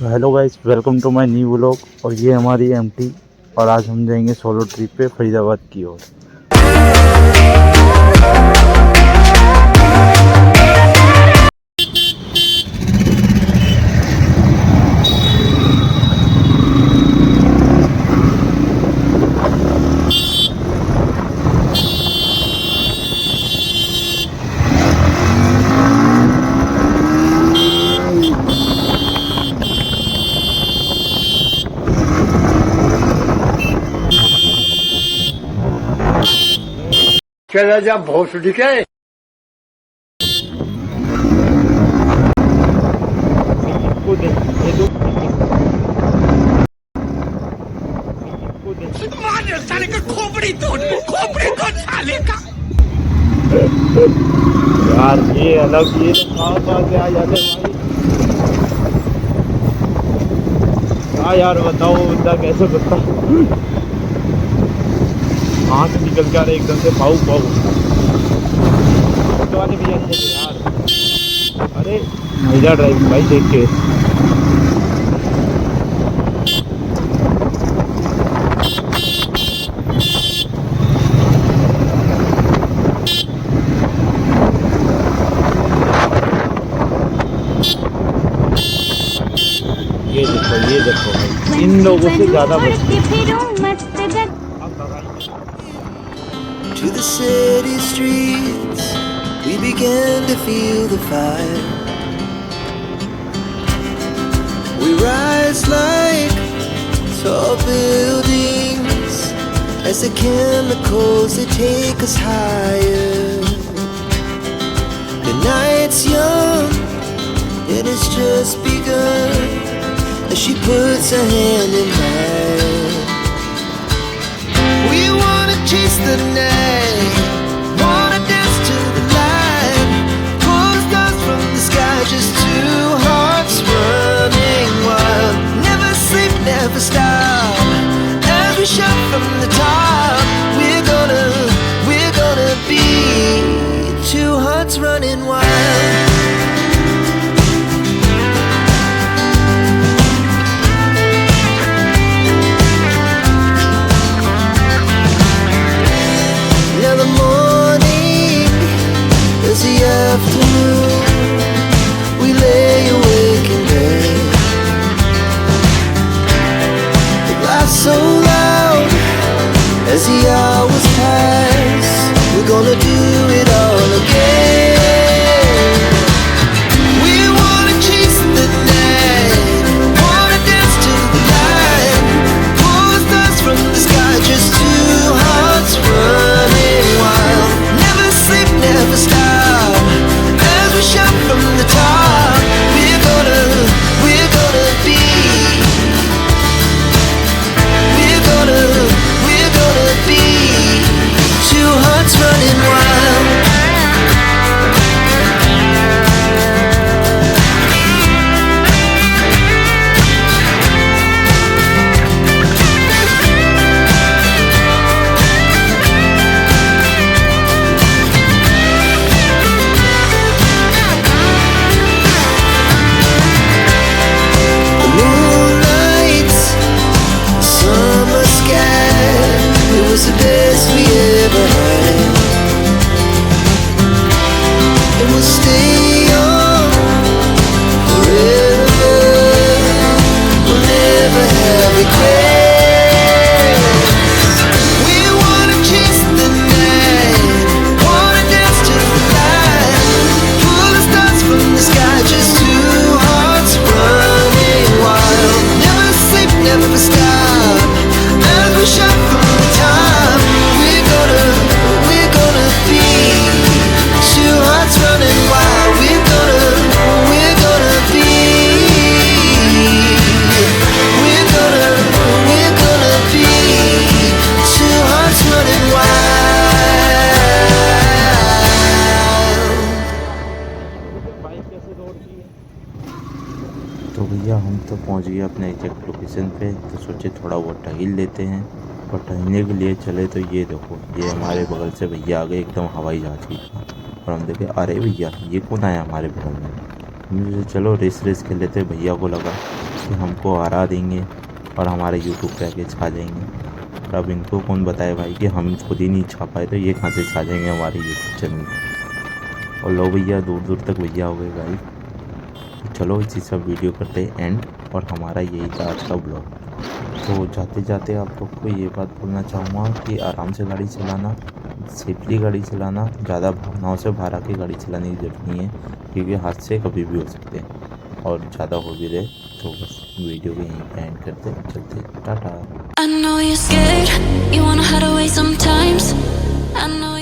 So hello guys, welcome to my new vlog. और ये हमारी एमटी, और आज हम जाएंगे सोलो ट्रिप पे फरीदाबाद की ओर। चला जा भोसड़ी के साले का खोपड़ी तोड़ साले का। यार ये अलग, ये तो कहाँ से आ जाते भाई। हाँ यार बताओ, इतना कैसे बताओ। कहाँ से निकल के आ रहे एकदम से पाऊ ऑटो वाले भी अच्छे थे यार। अरे मजा ड्राइविंग भाई, देख के। ये देखो भाई, इन लोगों से ज्यादा To the city streets, we began to feel the fire. We rise like tall buildings as the chemicals they take us higher. The night's young and it's just begun as she puts her hand in mine. We wanna chase the night, wanna dance to the light, pull the stars from the sky, just two hearts running wild. Never sleep, never stop, as we shout from the top. We're gonna be two hearts running wild. The afternoon, we lay awake in bed. The laughs so loud as the hours pass. We're gonna do it all again. We wanna chase the night, wanna dance to the light, pull the stars from the sky, just two hearts running wild. Never sleep, never stop, shout from the top. We're gonna be, we're gonna be two hearts running wild. The best we ever had, and we'll stay on forever. We'll never have regrets. We wanna chase the night, wanna dance to the light, pull the stars from the sky, just two hearts running wild. Never sleep, never stop, as we shout from the top. तो भैया हम तो पहुंच गए अपने exact location पे। तो सोचे थोड़ा बहुत टहल लेते हैं, और टहलने के लिए चले तो ये देखो, ये हमारे बगल से भैया आ गए एकदम हवाई जहाज की। और हम देखे, अरे भैया ये कौन आया हमारे बगल में। मुझे चलो रेस खेल लेते। भैया को लगा कि हमको हरा देंगे और हमारे यूट्यूब पे आके छा जाएंगे। और अब इनको कौन बताए भाई कि हम खुद ही नहीं छा पाए तो ये कहाँ से छा जाएंगे हमारे यूट्यूब चैनल पर। और लो भैया, दूर दूर तक भैया हो गए गाइस। तो चलो इसी सब वीडियो करते हैं एंड, और हमारा यही था आज का ब्लॉग। तो जाते जाते आप लोग को ये बात बोलना चाहूँगा कि आराम से गाड़ी चलाना, सेफली गाड़ी चलाना, ज़्यादा भावनाओं से बाहर आके गाड़ी चलाने की ज़रूरत नहीं है, क्योंकि हादसे कभी भी हो सकते हैं। और ज़्यादा हो भी रहे तो बस वीडियो को यहीं पे एंड करते चलते, Tata. I know you're scared, you wanna hide away sometimes. I know